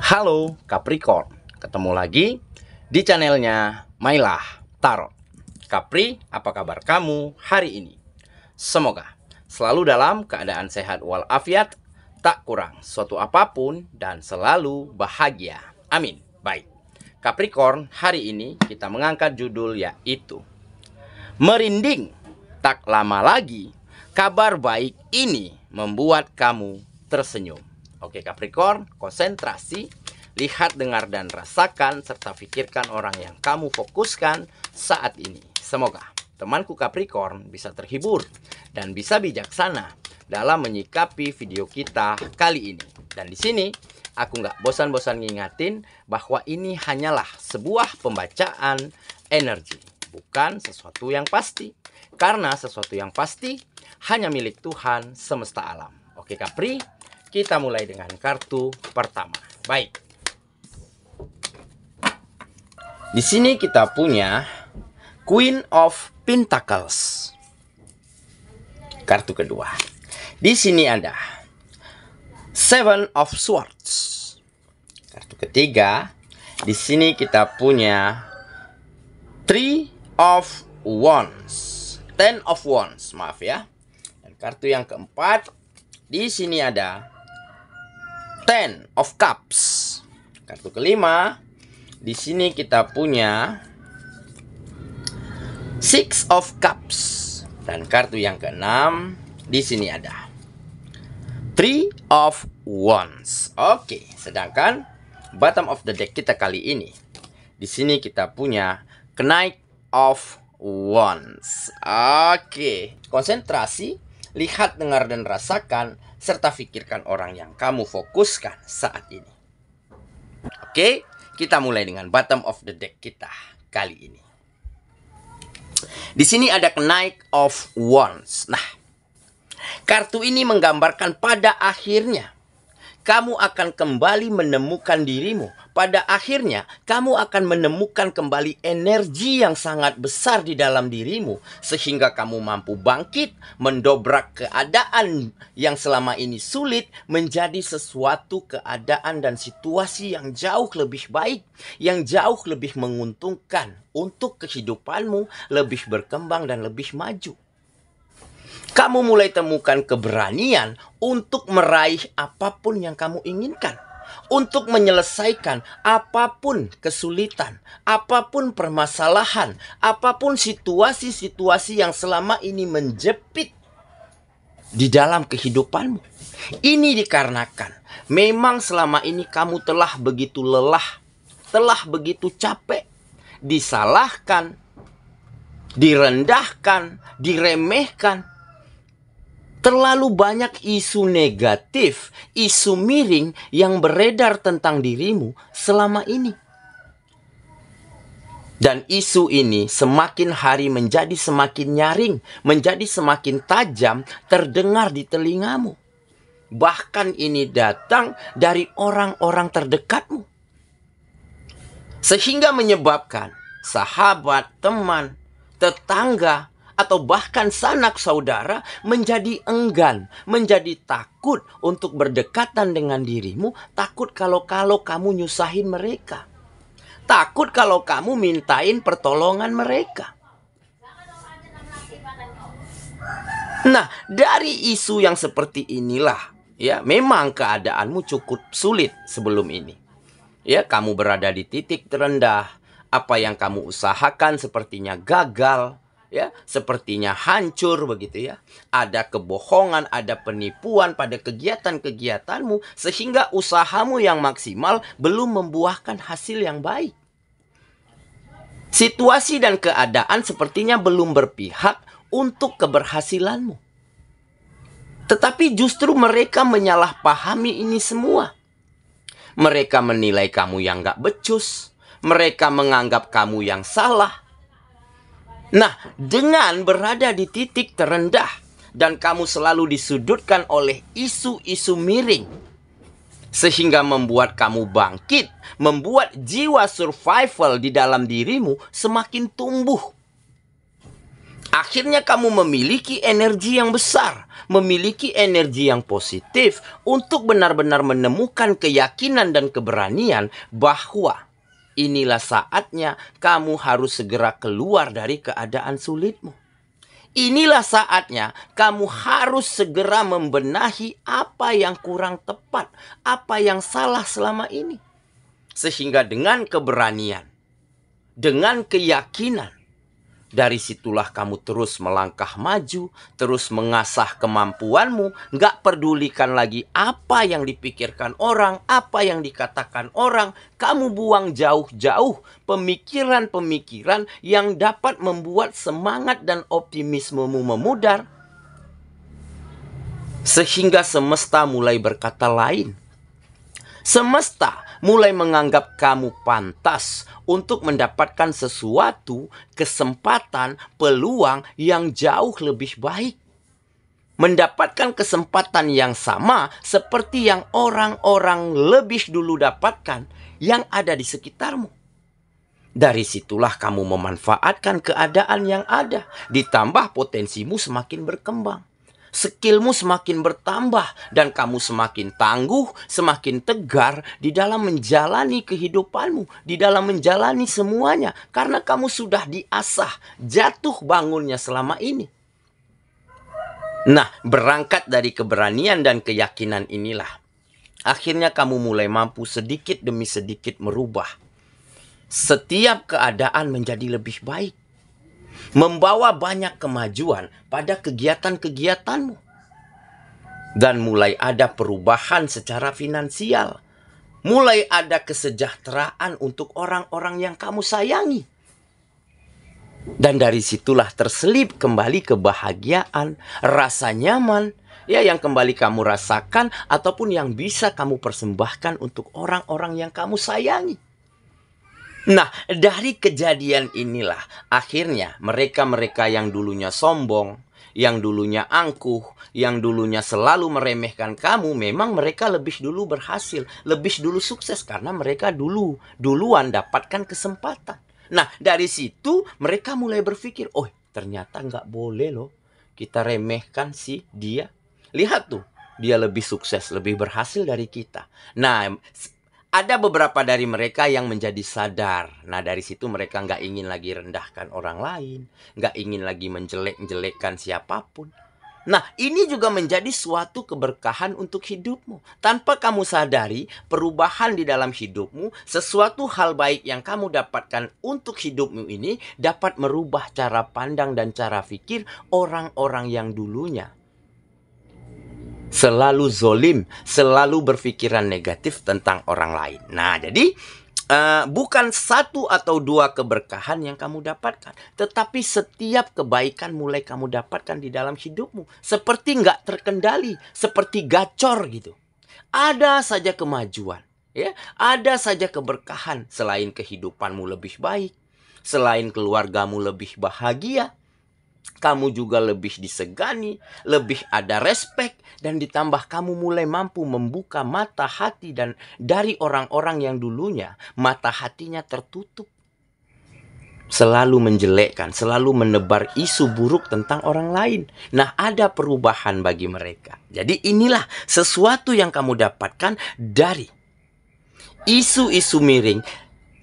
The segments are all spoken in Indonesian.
Halo Capricorn, ketemu lagi di channelnya Mailah Tarot. Capri, apa kabar kamu hari ini? Semoga selalu dalam keadaan sehat walafiat, tak kurang suatu apapun, dan selalu bahagia. Amin. Baik, Capricorn, hari ini kita mengangkat judul yaitu Merinding. Tak lama lagi, kabar baik ini membuat kamu tersenyum. Oke Capricorn, konsentrasi, lihat, dengar, dan rasakan, serta pikirkan orang yang kamu fokuskan saat ini. Semoga temanku Capricorn bisa terhibur dan bisa bijaksana dalam menyikapi video kita kali ini. Dan di sini aku nggak bosan-bosan ngingatin bahwa ini hanyalah sebuah pembacaan energi, bukan sesuatu yang pasti. Karena sesuatu yang pasti hanya milik Tuhan semesta alam. Oke Capri, kita mulai dengan kartu pertama. Baik. Di sini kita punya Queen of Pentacles. Kartu kedua. Di sini ada Seven of Swords. Kartu ketiga. Di sini kita punya Three of Wands. Ten of Wands, maaf ya. Dan kartu yang keempat. Di sini ada Ten of Cups. Kartu kelima, di sini kita punya Six of Cups. Dan kartu yang keenam, di sini ada Three of Wands. Oke, sedangkan bottom of the deck kita kali ini, di sini kita punya Knight of Wands. Oke, konsentrasi, lihat, dengar, dan rasakan, serta pikirkan orang yang kamu fokuskan saat ini. Oke, kita mulai dengan bottom of the deck kita kali ini. Di sini ada Knight of Wands. Nah, kartu ini menggambarkan pada akhirnya kamu akan kembali menemukan dirimu. Pada akhirnya, kamu akan menemukan kembali energi yang sangat besar di dalam dirimu. Sehingga kamu mampu bangkit, mendobrak keadaan yang selama ini sulit menjadi sesuatu keadaan dan situasi yang jauh lebih baik. Yang jauh lebih menguntungkan untuk kehidupanmu, lebih berkembang dan lebih maju. Kamu mulai temukan keberanian untuk meraih apapun yang kamu inginkan. Untuk menyelesaikan apapun kesulitan, apapun permasalahan, apapun situasi-situasi yang selama ini menjepit di dalam kehidupanmu. Ini dikarenakan memang selama ini kamu telah begitu lelah, telah begitu capek, disalahkan, direndahkan, diremehkan. Terlalu banyak isu negatif, isu miring yang beredar tentang dirimu selama ini. Dan isu ini semakin hari menjadi semakin nyaring, menjadi semakin tajam terdengar di telingamu. Bahkan ini datang dari orang-orang terdekatmu. Sehingga menyebabkan sahabat, teman, tetangga, atau bahkan sanak saudara menjadi enggan, menjadi takut untuk berdekatan dengan dirimu. Takut kalau kamu nyusahin mereka. Takut kalau kamu mintain pertolongan mereka. Nah, dari isu yang seperti inilah, ya, memang keadaanmu cukup sulit sebelum ini. Ya, kamu berada di titik terendah. Apa yang kamu usahakan sepertinya gagal. Ya, sepertinya hancur begitu ya. Ada kebohongan, ada penipuan pada kegiatan-kegiatanmu sehingga usahamu yang maksimal belum membuahkan hasil yang baik. Situasi dan keadaan sepertinya belum berpihak untuk keberhasilanmu. Tetapi justru mereka menyalahpahami ini semua. Mereka menilai kamu yang gak becus. Mereka menganggap kamu yang salah. Nah, dengan berada di titik terendah dan kamu selalu disudutkan oleh isu-isu miring, sehingga membuat kamu bangkit, membuat jiwa survival di dalam dirimu semakin tumbuh. Akhirnya kamu memiliki energi yang besar, memiliki energi yang positif untuk benar-benar menemukan keyakinan dan keberanian bahwa inilah saatnya kamu harus segera keluar dari keadaan sulitmu. Inilah saatnya kamu harus segera membenahi apa yang kurang tepat, apa yang salah selama ini. Sehingga dengan keberanian, dengan keyakinan, dari situlah kamu terus melangkah maju, terus mengasah kemampuanmu, gak pedulikan lagi apa yang dipikirkan orang, apa yang dikatakan orang. Kamu buang jauh-jauh pemikiran-pemikiran yang dapat membuat semangat dan optimismemu memudar. Sehingga semesta mulai berkata lain. Semesta mulai menganggap kamu pantas untuk mendapatkan sesuatu, kesempatan, peluang yang jauh lebih baik. Mendapatkan kesempatan yang sama seperti yang orang-orang lebih dulu dapatkan yang ada di sekitarmu. Dari situlah kamu memanfaatkan keadaan yang ada, ditambah potensimu semakin berkembang. Skillmu semakin bertambah dan kamu semakin tangguh, semakin tegar di dalam menjalani kehidupanmu, di dalam menjalani semuanya. Karena kamu sudah diasah jatuh bangunnya selama ini. Nah, berangkat dari keberanian dan keyakinan inilah, akhirnya kamu mulai mampu sedikit demi sedikit merubah setiap keadaan menjadi lebih baik. Membawa banyak kemajuan pada kegiatan-kegiatanmu. Dan mulai ada perubahan secara finansial. Mulai ada kesejahteraan untuk orang-orang yang kamu sayangi. Dan dari situlah terselip kembali kebahagiaan, rasa nyaman, ya, yang kembali kamu rasakan ataupun yang bisa kamu persembahkan untuk orang-orang yang kamu sayangi. Nah, dari kejadian inilah akhirnya mereka-mereka yang dulunya sombong, yang dulunya angkuh, yang dulunya selalu meremehkan kamu, memang mereka lebih dulu berhasil, lebih dulu sukses karena mereka duluan dapatkan kesempatan. Nah, dari situ mereka mulai berpikir, oh ternyata nggak boleh loh kita remehkan si dia. Lihat tuh, dia lebih sukses, lebih berhasil dari kita. Nah, ada beberapa dari mereka yang menjadi sadar. Nah, dari situ mereka nggak ingin lagi rendahkan orang lain. Nggak ingin lagi menjelek-jelekkan siapapun. Nah, ini juga menjadi suatu keberkahan untuk hidupmu. Tanpa kamu sadari, perubahan di dalam hidupmu, sesuatu hal baik yang kamu dapatkan untuk hidupmu ini dapat merubah cara pandang dan cara pikir orang-orang yang dulunya selalu zolim, selalu berpikiran negatif tentang orang lain. Nah, jadi bukan satu atau dua keberkahan yang kamu dapatkan, tetapi setiap kebaikan mulai kamu dapatkan di dalam hidupmu. Seperti nggak terkendali, seperti gacor gitu. Ada saja kemajuan, ya, ada saja keberkahan. Selain kehidupanmu lebih baik, selain keluargamu lebih bahagia, kamu juga lebih disegani, lebih ada respek, dan ditambah kamu mulai mampu membuka mata hati dan dari orang-orang yang dulunya mata hatinya tertutup. Selalu menjelekkan, selalu menebar isu buruk tentang orang lain. Nah, ada perubahan bagi mereka. Jadi inilah sesuatu yang kamu dapatkan dari isu-isu miring,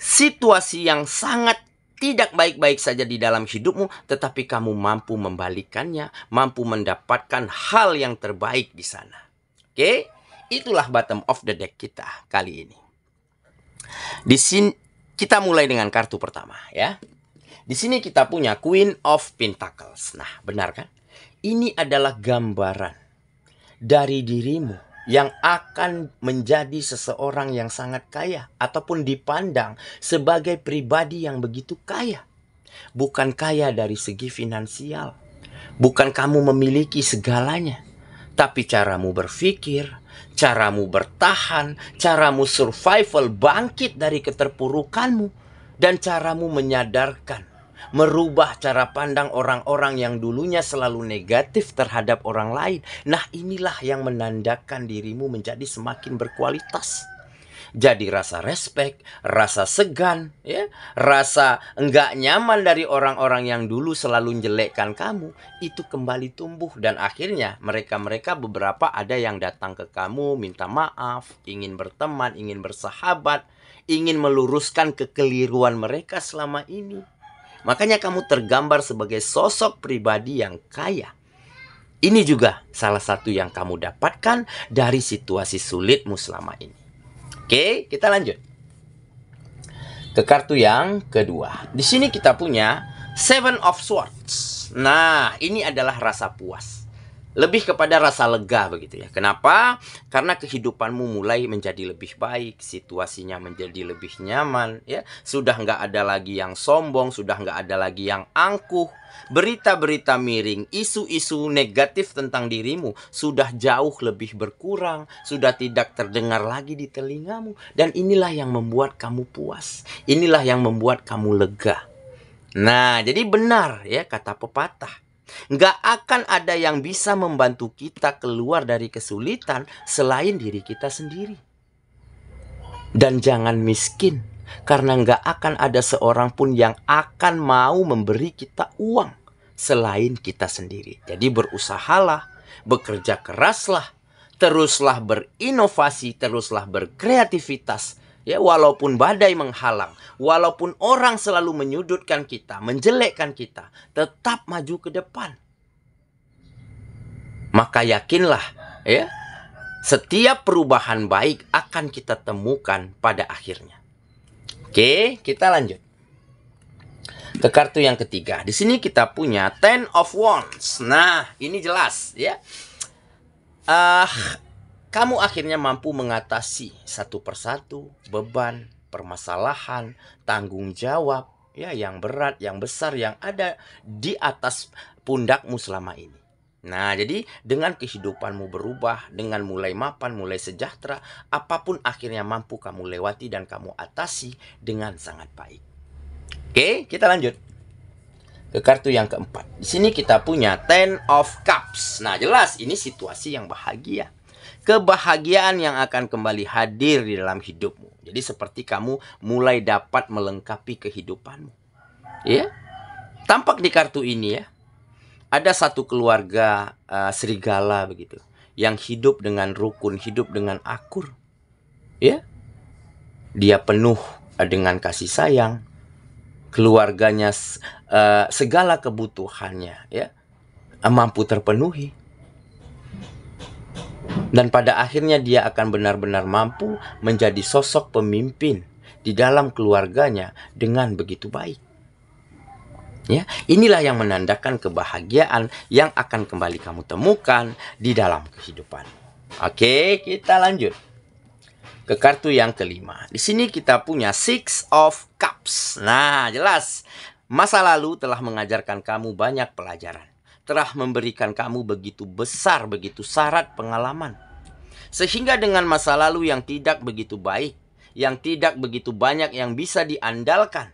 situasi yang sangat tidak baik-baik saja di dalam hidupmu, tetapi kamu mampu membalikannya, mampu mendapatkan hal yang terbaik di sana. Oke, itulah bottom of the deck kita kali ini. Di sini kita mulai dengan kartu pertama, ya. Di sini kita punya Queen of Pentacles. Nah, benar kan? Ini adalah gambaran dari dirimu yang akan menjadi seseorang yang sangat kaya ataupun dipandang sebagai pribadi yang begitu kaya. Bukan kaya dari segi finansial, bukan kamu memiliki segalanya, tapi caramu berpikir, caramu bertahan, caramu survival, bangkit dari keterpurukanmu, dan caramu menyadarkan, merubah cara pandang orang-orang yang dulunya selalu negatif terhadap orang lain. Nah, inilah yang menandakan dirimu menjadi semakin berkualitas. Jadi rasa respect, rasa segan, ya, rasa enggak nyaman dari orang-orang yang dulu selalu menjelekkan kamu, itu kembali tumbuh. Dan akhirnya mereka-mereka beberapa ada yang datang ke kamu, minta maaf, ingin berteman, ingin bersahabat, ingin meluruskan kekeliruan mereka selama ini. Makanya kamu tergambar sebagai sosok pribadi yang kaya. Ini juga salah satu yang kamu dapatkan dari situasi sulitmu selama ini. Oke, kita lanjut ke kartu yang kedua. Di sini kita punya Seven of Swords. Nah, ini adalah rasa puas. Lebih kepada rasa lega begitu ya. Kenapa? Karena kehidupanmu mulai menjadi lebih baik, situasinya menjadi lebih nyaman ya. Sudah nggak ada lagi yang sombong, sudah nggak ada lagi yang angkuh. Berita-berita miring, isu-isu negatif tentang dirimu sudah jauh lebih berkurang, sudah tidak terdengar lagi di telingamu. Dan inilah yang membuat kamu puas. Inilah yang membuat kamu lega. Nah, jadi benar ya kata pepatah. Nggak akan ada yang bisa membantu kita keluar dari kesulitan selain diri kita sendiri. Dan jangan miskin, karena nggak akan ada seorang pun yang akan mau memberi kita uang selain kita sendiri. Jadi berusahalah, bekerja keraslah, teruslah berinovasi, teruslah berkreativitas. Ya, walaupun badai menghalang, walaupun orang selalu menyudutkan kita, menjelekkan kita, tetap maju ke depan. Maka yakinlah, ya, setiap perubahan baik akan kita temukan pada akhirnya. Oke, kita lanjut ke kartu yang ketiga. Di sini kita punya Ten of Wands. Nah, ini jelas, ya. Kamu akhirnya mampu mengatasi satu persatu beban, permasalahan, tanggung jawab ya yang berat, yang besar yang ada di atas pundakmu selama ini. Nah, jadi dengan kehidupanmu berubah, dengan mulai mapan, mulai sejahtera, apapun akhirnya mampu kamu lewati dan kamu atasi dengan sangat baik. Oke, kita lanjut ke kartu yang keempat. Di sini kita punya Ten of Cups. Nah, jelas ini situasi yang bahagia. Kebahagiaan yang akan kembali hadir di dalam hidupmu. Jadi seperti kamu mulai dapat melengkapi kehidupanmu. Ya, tampak di kartu ini ya. Ada satu keluarga serigala begitu, yang hidup dengan rukun, hidup dengan akur. Ya, dia penuh dengan kasih sayang. Keluarganya segala kebutuhannya ya mampu terpenuhi. Dan pada akhirnya dia akan benar-benar mampu menjadi sosok pemimpin di dalam keluarganya dengan begitu baik. Ya, inilah yang menandakan kebahagiaan yang akan kembali kamu temukan di dalam kehidupan. Oke, kita lanjut ke kartu yang kelima. Di sini kita punya Six of Cups. Nah, jelas masa lalu telah mengajarkan kamu banyak pelajaran. Telah memberikan kamu begitu besar, begitu syarat pengalaman. Sehingga dengan masa lalu yang tidak begitu baik, yang tidak begitu banyak yang bisa diandalkan.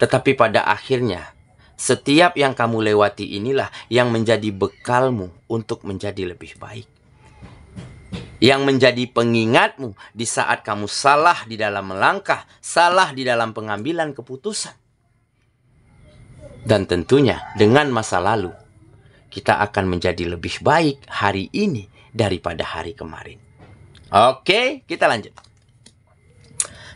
Tetapi pada akhirnya, setiap yang kamu lewati inilah yang menjadi bekalmu untuk menjadi lebih baik. Yang menjadi pengingatmu di saat kamu salah di dalam melangkah, salah di dalam pengambilan keputusan. Dan tentunya dengan masa lalu, kita akan menjadi lebih baik hari ini daripada hari kemarin. Oke, kita lanjut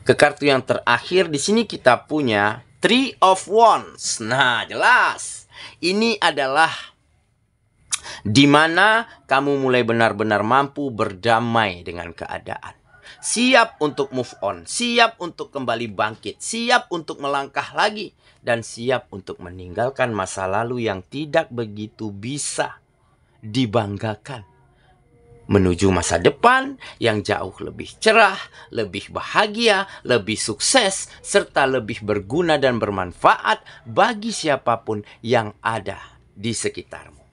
ke kartu yang terakhir. Di sini kita punya Three of Wands. Nah, jelas ini adalah di mana kamu mulai benar-benar mampu berdamai dengan keadaan. Siap untuk move on, siap untuk kembali bangkit, siap untuk melangkah lagi, dan siap untuk meninggalkan masa lalu yang tidak begitu bisa dibanggakan. Menuju masa depan yang jauh lebih cerah, lebih bahagia, lebih sukses, serta lebih berguna dan bermanfaat bagi siapapun yang ada di sekitarmu.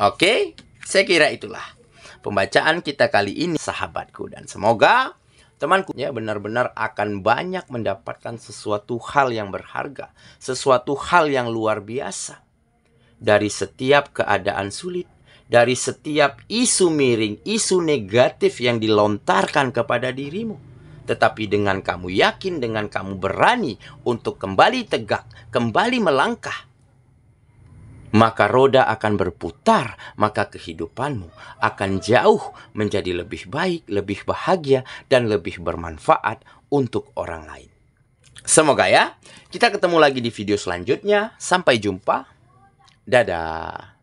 Oke, saya kira itulah pembacaan kita kali ini, sahabatku. Dan semoga temanku ya benar-benar akan banyak mendapatkan sesuatu hal yang berharga, sesuatu hal yang luar biasa dari setiap keadaan sulit, dari setiap isu miring, isu negatif yang dilontarkan kepada dirimu. Tetapi dengan kamu yakin, dengan kamu berani untuk kembali tegak, kembali melangkah, maka roda akan berputar, maka kehidupanmu akan jauh menjadi lebih baik, lebih bahagia, dan lebih bermanfaat untuk orang lain. Semoga ya, kita ketemu lagi di video selanjutnya. Sampai jumpa. Dadah.